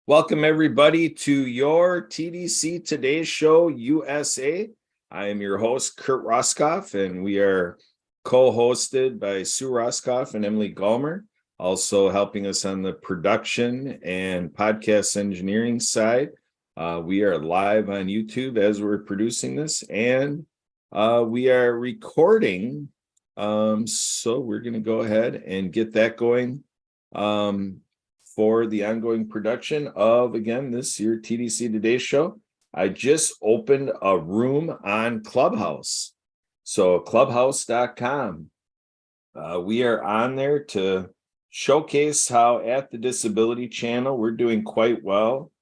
Welcome, everybody, to your TDC Today Show USA. I am your host, Kurt Roskoff, and we are co-hosted by Sue Roskoff and Emily Gallmer, also helping us on the production and podcast engineering side. We are live on YouTube as we're producing this, and we are recording. So we're going to go ahead and get that going. For the ongoing production of, again, this year TDC Today Show. I just opened a room on Clubhouse. So clubhouse.com. We are on there to showcase how at the Disability Channel, we're doing quite well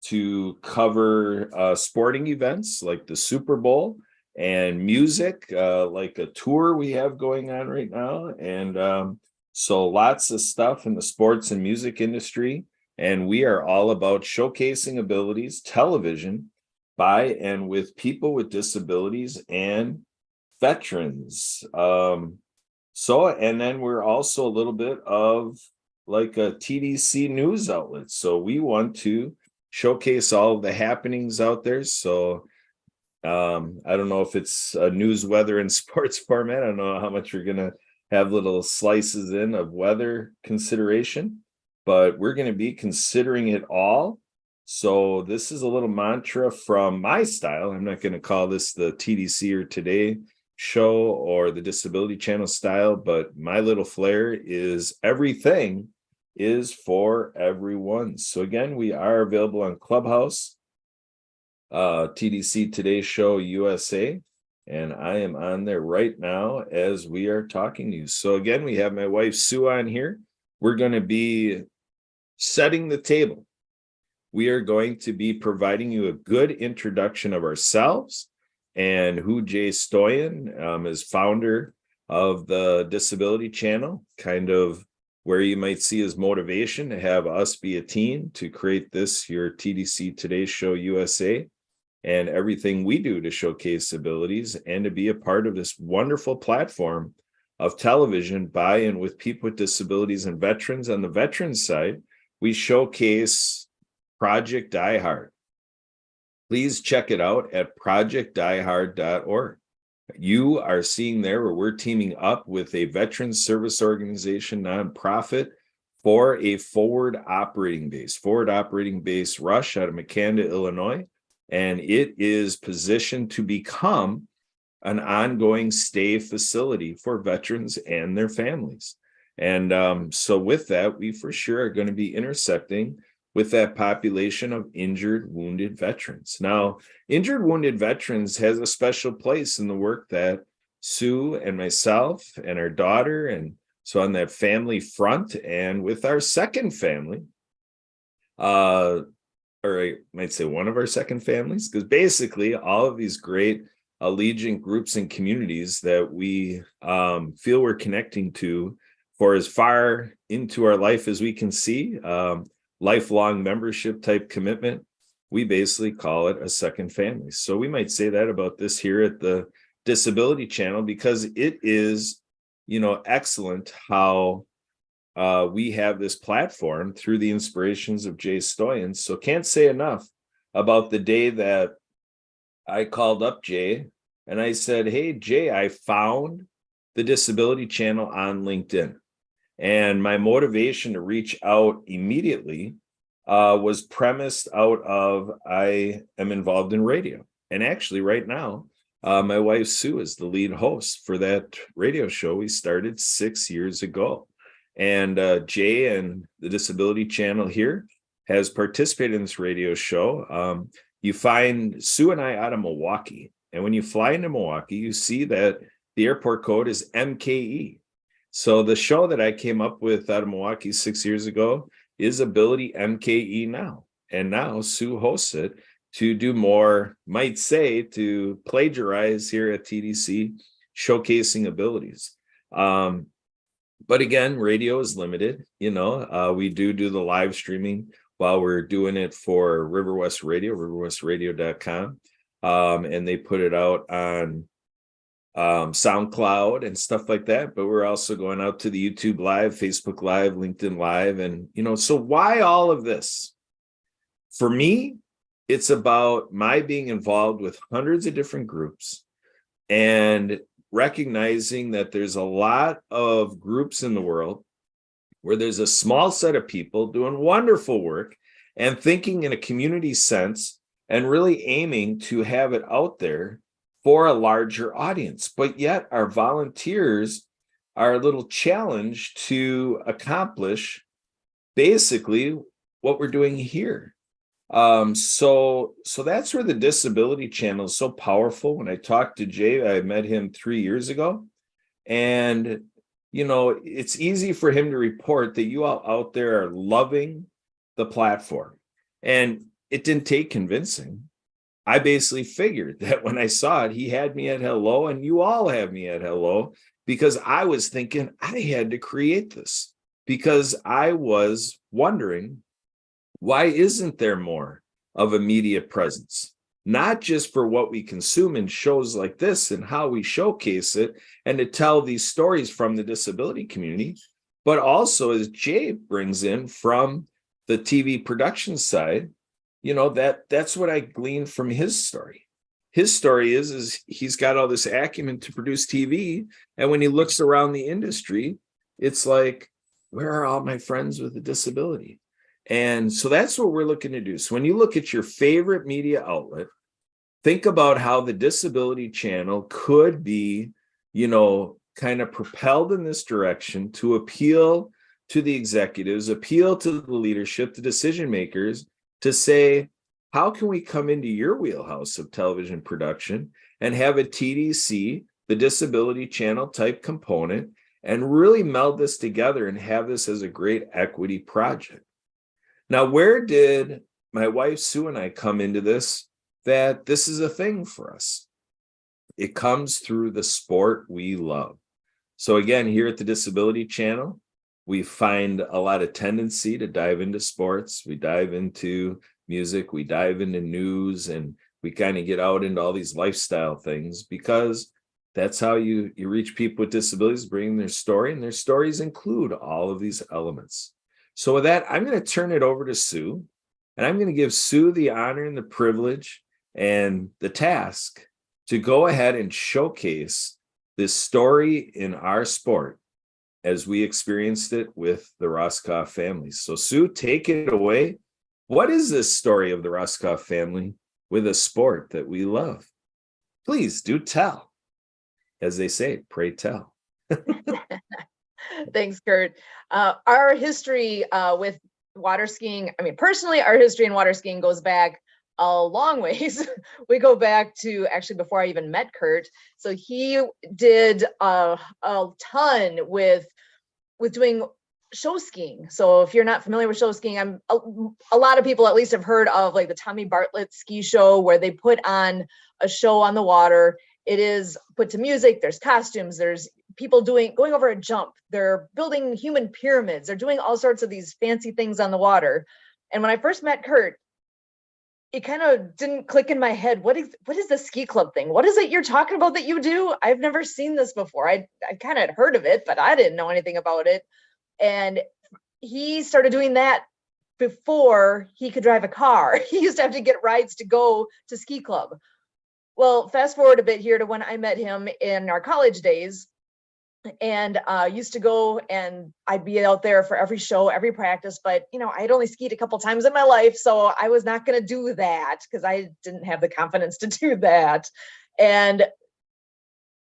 to cover sporting events like the Super Bowl and music, like a tour we have going on right now. And so lots of stuff in the sports and music industry, and we are all about showcasing abilities, television, by and with people with disabilities and veterans. And then we're also a little bit of like a TDC news outlet. So we want to showcase all of the happenings out there. So I don't know if it's a news, weather, and sports format. I don't know how much we're going to have little slices in of weather consideration, but we're going to be considering it all. So this is a little mantra from my style. I'm not going to call this the TDC or Today Show or the Disability Channel style, but my little flair is everything is for everyone. So again, we are available on Clubhouse, TDC Today Show USA. And I am on there right now as we are talking to you. So again, we have my wife Sue on here. We're going to be setting the table. We are going to be providing you a good introduction of ourselves and who Jay Stoyan is, founder of the Disability Channel, kind of where you might see his motivation to have us be a team to create this, your TDC Today Show USA. And everything we do to showcase abilities and to be a part of this wonderful platform of television by and with people with disabilities and veterans. On the veterans side, we showcase Project Die Hard. Please check it out at projectdiehard.org. You are seeing there where we're teaming up with a veterans service organization nonprofit for a forward operating base, Rush out of Makanda, Illinois. And it is positioned to become an ongoing stay facility for veterans and their families. And so with that, we for sure are going to be intersecting with that population of injured, wounded veterans. Now, injured, wounded veterans has a special place in the work that Sue and myself and our daughter, and so on that family front, and with our second family, or I might say one of our second families, because basically all of these great allegiant groups and communities that we feel we're connecting to for as far into our life as we can see, lifelong membership type commitment, we basically call it a second family. So we might say that about this here at the Disability Channel, because it is, excellent how we have this platform through the inspirations of Jay Stoyan. So can't say enough about the day that I called up Jay and I said, hey, Jay, I found the Disability Channel on LinkedIn. And my motivation to reach out immediately was premised out of I am involved in radio. And actually right now, my wife Sue is the lead host for that radio show we started 6 years ago. And Jay and the Disability Channel here has participated in this radio show. You find Sue and I out of Milwaukee. And when you fly into Milwaukee, you see that the airport code is MKE. So the show that I came up with out of Milwaukee 6 years ago is Ability MKE now. And now Sue hosts it to do more, might say, to plagiarize here at TDC, showcasing abilities. But again, radio is limited. We do the live streaming while we're doing it for River West Radio, riverwestradio.com. And they put it out on SoundCloud and stuff like that. But we're also going out to the YouTube Live, Facebook Live, LinkedIn Live. And, so why all of this? For me, it's about my being involved with hundreds of different groups and recognizing that there's a lot of groups in the world where there's a small set of people doing wonderful work and thinking in a community sense and really aiming to have it out there for a larger audience. But yet our volunteers are a little challenged to accomplish basically what we're doing here. So that's where the disability channel is so powerful. When I talked to Jay, I met him 3 years ago, and it's easy for him to report that you all out there are loving the platform. And it didn't take convincing. I basically figured that when I saw it, he had me at hello, and you all have me at hello, because I was thinking I had to create this, because I was wondering, why isn't there more of a media presence? Not just for what we consume in shows like this and how we showcase it and to tell these stories from the disability community, but also, as Jay brings in from the TV production side, that's what I gleaned from his story. His story is he's got all this acumen to produce TV, and when he looks around the industry, it's like, where are all my friends with a disability? And so that's what we're looking to do. So when you look at your favorite media outlet, think about how the disability channel could be, kind of propelled in this direction to appeal to the executives, appeal to the leadership, the decision makers, to say, how can we come into your wheelhouse of television production and have a TDC, the disability channel type component, and really meld this together and have this as a great equity project? Now, where did my wife Sue and I come into this, that this is a thing for us? It comes through the sport we love. So again, here at the Disability Channel, we find a lot of tendency to dive into sports. We dive into music, we dive into news, and we kind of get out into all these lifestyle things, because that's how you reach people with disabilities, bring their story, and their stories include all of these elements. So with that, I'm going to turn it over to Sue, and I'm going to give Sue the honor and the privilege and the task to go ahead and showcase this story in our sport as we experienced it with the Roskoff family. So Sue, take it away. What is this story of the Roskoff family with a sport that we love? Please do tell. As they say, pray tell. Thanks, Kurt. Our history with water skiing, personally, our history in water skiing goes back a long ways. We go back to actually before I even met Kurt. So he did a ton with doing show skiing. So if you're not familiar with show skiing, a lot of people at least have heard of like the Tommy Bartlett ski show, where they put on a show on the water. It is put to music. There's costumes. There's people going over a jump. They're building human pyramids. They're doing all sorts of these fancy things on the water. And when I first met Kurt, it kind of didn't click in my head. What is the ski club thing? What is it you're talking about that you do? I've never seen this before. I kind of heard of it, but I didn't know anything about it. And he started doing that before he could drive a car. He used to have to get rides to go to ski club. Well, fast forward a bit here to when I met him in our college days, and used to go, and I'd be out there for every show, every practice, but I'd only skied a couple times in my life, so I was not going to do that because I didn't have the confidence to do that. And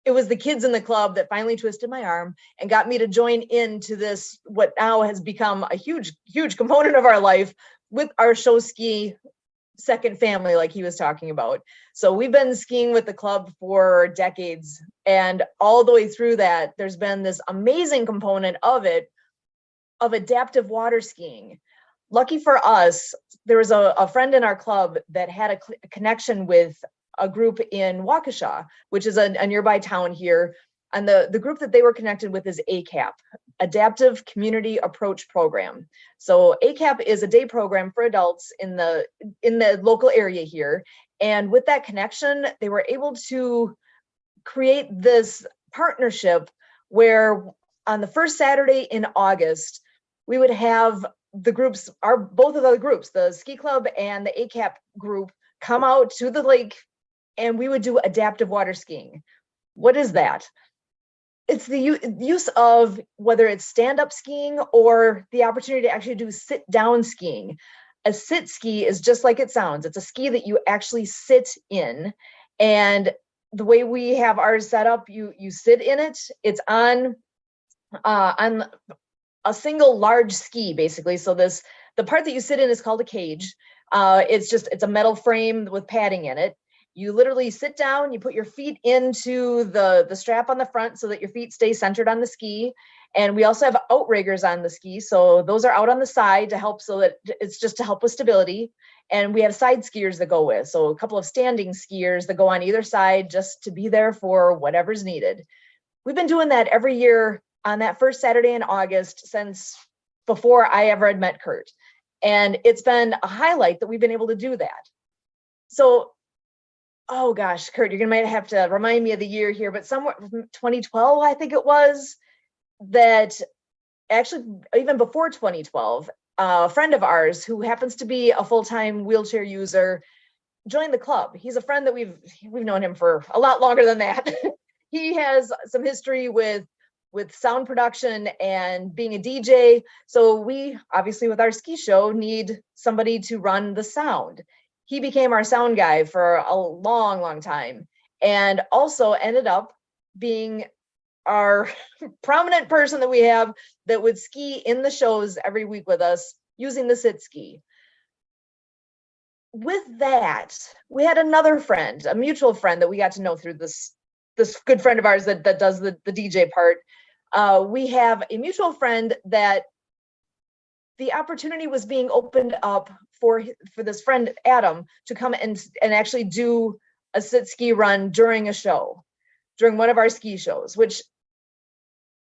it was the kids in the club that finally twisted my arm and got me to join into this, what now has become a huge component of our life, with our show ski second family, like he was talking about. So we've been skiing with the club for decades, and all the way through that, there's been this amazing component of it, of adaptive water skiing. Lucky for us, there was a friend in our club that had a connection with a group in Waukesha, which is a nearby town here. And the group that they were connected with is ACAP, Adaptive Community Approach Program. So ACAP is a day program for adults in the local area here. And with that connection, they were able to create this partnership where on the first Saturday in August, we would have the groups are both of the groups, the ski club and the ACAP group, come out to the lake and we would do adaptive water skiing. What is that? It's the use of whether it's stand-up skiing or the opportunity to actually do sit-down skiing. A sit ski is just like it sounds. It's a ski that you actually sit in. And the way we have ours set up, you sit in it. It's on a single large ski, basically. So the part that you sit in is called a cage. It's a metal frame with padding in it. You literally sit down, you put your feet into the strap on the front so that your feet stay centered on the ski. And we also have outriggers on the ski. So those are out on the side to help, so that it's just to help with stability. And we have side skiers that go with. So a couple of standing skiers that go on either side just to be there for whatever's needed. We've been doing that every year on that first Saturday in August since before I ever had met Kurt. And it's been a highlight that we've been able to do that. So, oh gosh, Kurt, you're gonna might have to remind me of the year here, but somewhere 2012, I think it was, that actually even before 2012, a friend of ours who happens to be a full-time wheelchair user joined the club. He's a friend that we've known him for a lot longer than that. He has some history with sound production and being a DJ. So we obviously with our ski show need somebody to run the sound. He became our sound guy for a long, long time, and also ended up being our prominent person that we have that would ski in the shows every week with us using the sit ski. With that, we had another friend, a mutual friend that we got to know through this good friend of ours that does the DJ part. We have a mutual friend that the opportunity was being opened up for this friend, Adam, to come and actually do a sit ski run during a show, during one of our ski shows, which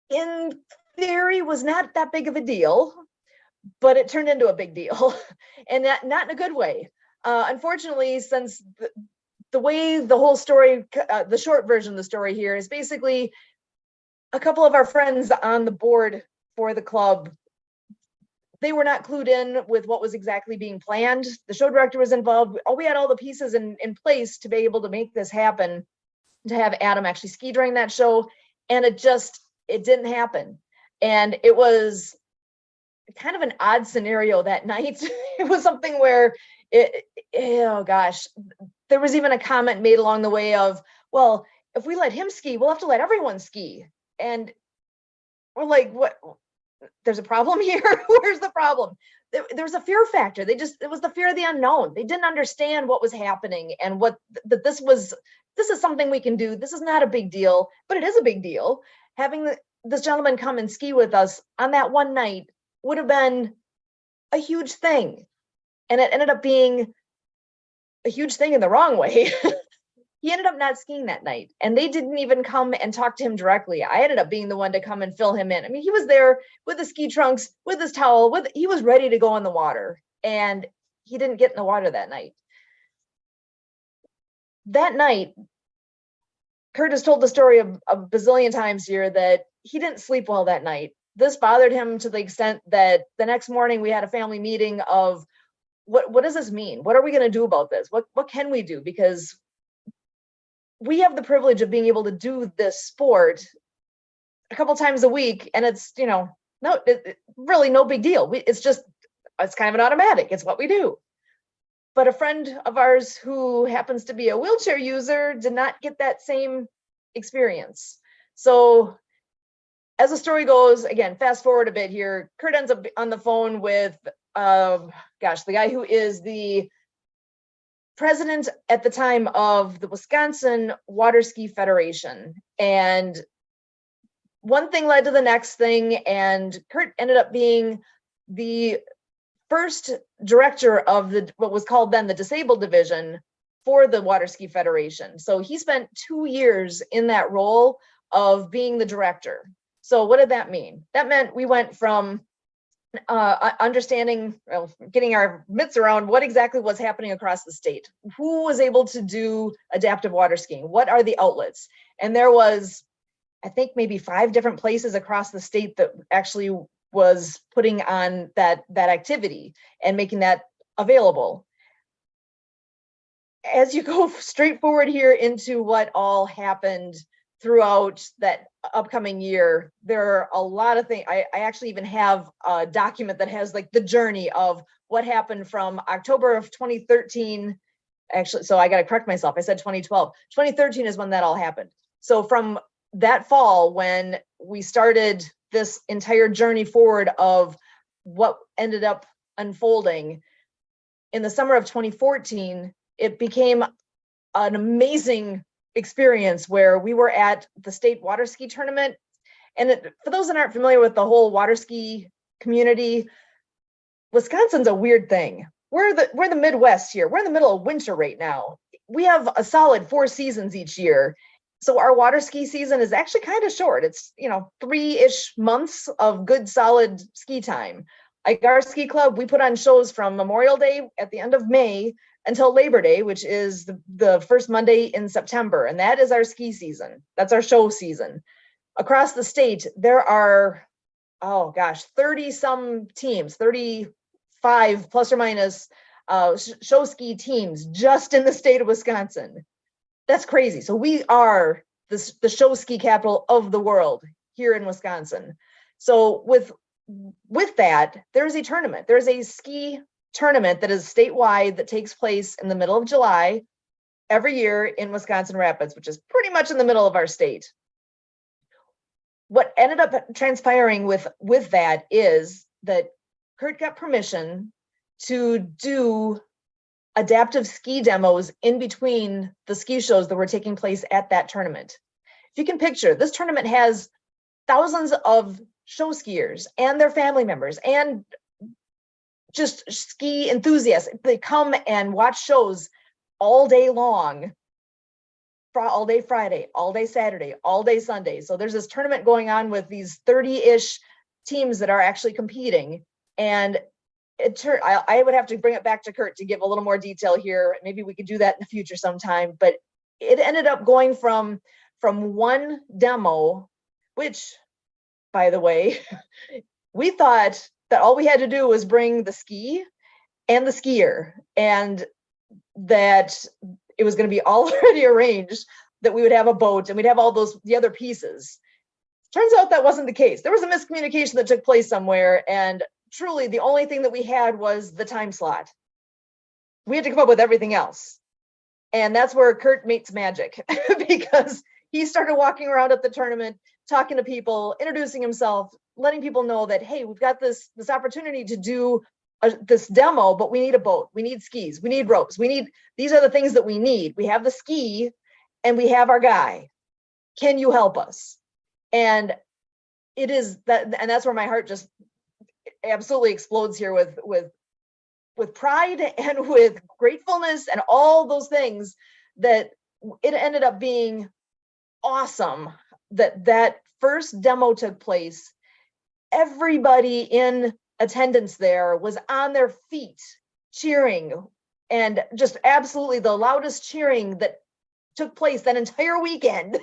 in theory was not that big of a deal, but it turned into a big deal, and not in a good way. Unfortunately, since the way the whole story, the short version of the story here is basically a couple of our friends on the board for the club, they were not clued in with what was exactly being planned. The show director was involved. We had all the pieces in place to be able to make this happen, to have Adam actually ski during that show. And it didn't happen. And it was kind of an odd scenario that night. It was something where oh gosh, there was even a comment made along the way of, well, if we let him ski, we'll have to let everyone ski. And we're like, what? There's a problem here. Where's the problem? There's a fear factor. It was the fear of the unknown. They didn't understand what was happening and that this is something we can do. This is not a big deal, but it is a big deal. Having this gentleman come and ski with us on that one night would have been a huge thing. And it ended up being a huge thing in the wrong way. He ended up not skiing that night, and they didn't even come and talk to him directly. I ended up being the one to come and fill him in. I mean, he was there with the ski trunks, with his towel, he was ready to go in the water, and he didn't get in the water that night. That night, Kurt has told the story a bazillion times here that he didn't sleep well that night. This bothered him to the extent that the next morning we had a family meeting of what does this mean? What are we going to do about this? What can we do? Because we have the privilege of being able to do this sport a couple times a week, and it's, really no big deal. It's kind of an automatic. It's what we do. But a friend of ours who happens to be a wheelchair user did not get that same experience. So as the story goes, again, fast forward a bit here, Kurt ends up on the phone with, the guy who is the president at the time of the Wisconsin Water Ski Federation. And one thing led to the next thing, and Kurt ended up being the first director of what was called then the disabled division for the Water Ski Federation. So he spent 2 years in that role of being the director. So what did that mean? That meant we went from understanding, getting our mitts around what exactly was happening across the state. Who was able to do adaptive water skiing? What are the outlets? And there was, I think, maybe 5 different places across the state that actually was putting on that activity and making that available. As you go straight forward here into what all happened throughout that upcoming year, there are a lot of things. I actually even have a document that has like the journey of what happened from October of 2013. Actually, so I got to correct myself. I said 2012. 2013 is when that all happened. So from that fall, when we started this entire journey forward of what ended up unfolding in the summer of 2014, it became an amazing experience where we were at the state water ski tournament. And for those that aren't familiar with the whole water ski community, Wisconsin's a weird thing. We're the Midwest here. We're in the middle of winter right now. We have a solid 4 seasons each year. So our water ski season is actually kind of short. It's, 3-ish months of good solid ski time. Like our ski club, we put on shows from Memorial Day at the end of May until Labor Day, which is the first Monday in September. And that is our ski season. That's our show season. Across the state, there are, 30 some teams, 35 plus or minus show ski teams just in the state of Wisconsin. That's crazy. So we are the show ski capital of the world here in Wisconsin. So with that, there's a tournament. There's a ski tournament that is statewide that takes place in the middle of July every year in Wisconsin Rapids, which is pretty much in the middle of our state. What ended up transpiring with that is that Kurt got permission to do adaptive ski demos in between the ski shows that were taking place at that tournament. If you can picture, this tournament has thousands of show skiers and their family members and just ski enthusiasts. They come and watch shows all day long, all day Friday, all day Saturday, all day Sunday. So there's this tournament going on with these 30-ish teams that are actually competing. And I would have to bring it back to Kurt to give a little more detail here. Maybe we could do that in the future sometime. But it ended up going from one demo, which, by the way, we thought that all we had to do was bring the ski and the skier, and that it was going to be already arranged that we would have a boat and we'd have all the other pieces. Turns out that wasn't the case. There was a miscommunication that took place somewhere, and truly the only thing that we had was the time slot. We had to come up with everything else. And that's where Kurt meets magic because he started walking around at the tournament, talking to people, introducing himself, letting people know that, hey, we've got this opportunity to do this demo, but we need a boat, we need skis, we need ropes, these are the things that we need. We have the ski and we have our guy. Can you help us? And it is that, and that's where my heart just absolutely explodes here with pride and with gratefulness and all those things, that it ended up being awesome that first demo took place. Everybody in attendance there was on their feet cheering, and just absolutely the loudest cheering that took place that entire weekend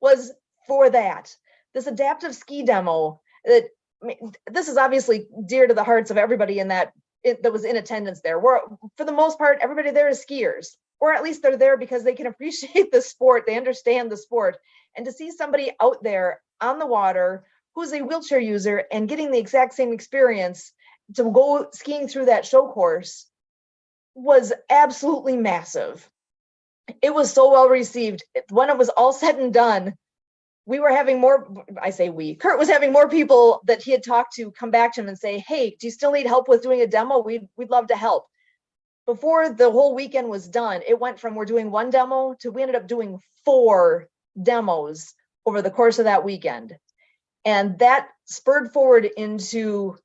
was for this adaptive ski demo. This is obviously dear to the hearts of everybody that was in attendance there. For the most part, everybody there is skiers, or at least they're there because they can appreciate the sport, they understand the sport. And to see somebody out there on the water who's a wheelchair user and getting the exact same experience to go skiing through that show course was absolutely massive. It was so well received. When it was all said and done, we were having Kurt was having more people that he had talked to come back to him and say, hey, do you still need help with doing a demo? We'd love to help. Before the whole weekend was done, it went from we're doing one demo to we ended up doing 4 demos over the course of that weekend. And that spurred forward into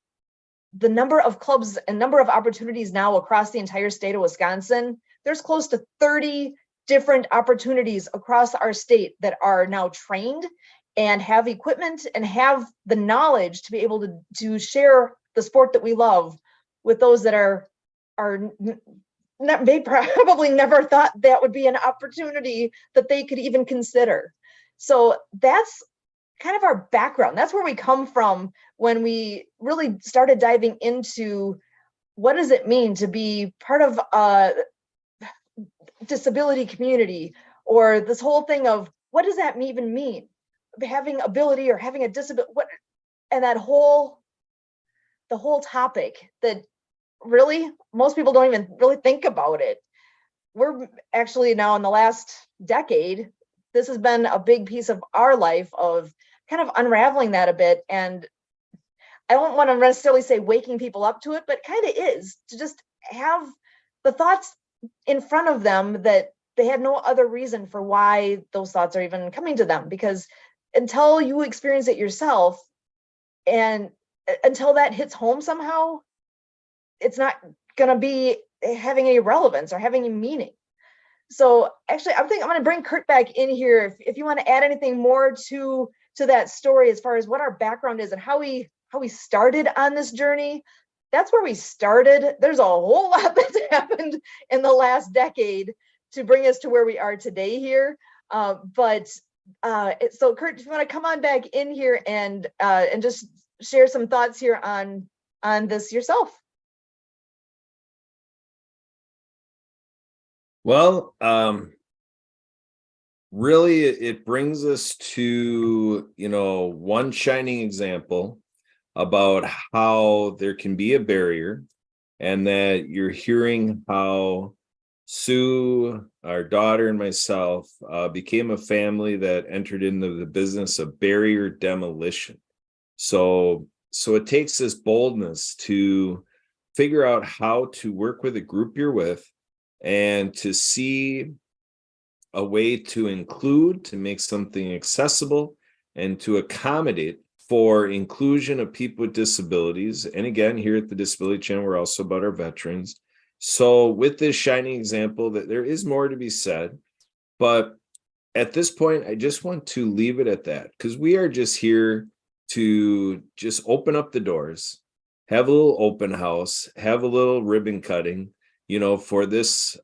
the number of clubs and number of opportunities now across the entire state of Wisconsin. There's close to 30 different opportunities across our state that are now trained and have equipment and have the knowledge to be able to share the sport that we love with those that they probably never thought that would be an opportunity that they could even consider. So that's kind of our background. That's where we come from when we really started diving into what does it mean to be part of a disability community, or this whole thing of what does that even mean? Having ability or having a disability, what, and the whole topic that really most people don't even really think about it. We're actually now in the last decade, this has been a big piece of our life of kind of unraveling that a bit. And I don't want to necessarily say waking people up to it, but kind of is to just have the thoughts in front of them that they had no other reason for why those thoughts are even coming to them. Because until you experience it yourself and until that hits home somehow, it's not going to be having any relevance or having any meaning. So actually, I think I'm going to bring Kurt back in here. If you want to add anything more to that story as far as what our background is and how we started on this journey. That's where we started. There's a whole lot that's happened in the last decade to bring us to where we are today here. So Kurt, if you want to come on back in here and just share some thoughts here on this yourself. Well, really, it brings us to, one shining example about how there can be a barrier, and that you're hearing how Sue, our daughter, and myself became a family that entered into the business of barrier demolition. So it takes this boldness to figure out how to work with a group you're with and to see a way to include, to make something accessible, and to accommodate for inclusion of people with disabilities. And again, here at the Disability Channel, we're also about our veterans. So with this shining example, that there is more to be said, but at this point, I just want to leave it at that, because we are just here to just open up the doors, have a little open house, have a little ribbon cutting, for this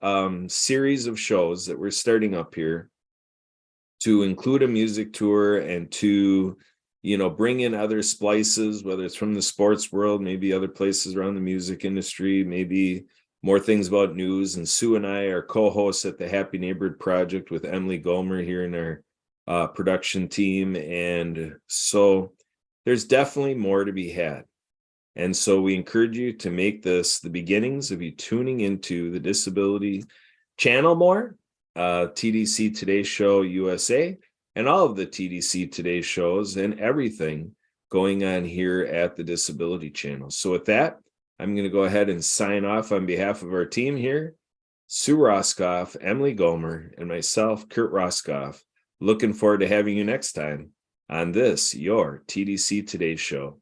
series of shows that we're starting up here, to include a music tour and to, bring in other splices, whether it's from the sports world, maybe other places around the music industry, maybe more things about news. And Sue and I are co-hosts at the Happy Neighborhood Project with Emily Gomer here in our production team. And so there's definitely more to be had. And so we encourage you to make this the beginnings of you tuning into the Disability Channel more, TDC Today Show USA, and all of the TDC Today shows and everything going on here at the Disability Channel. So with that, I'm going to go ahead and sign off on behalf of our team here, Sue Roskoff, Emily Gomer, and myself, Kurt Roskoff. Looking forward to having you next time on this, your TDC Today Show.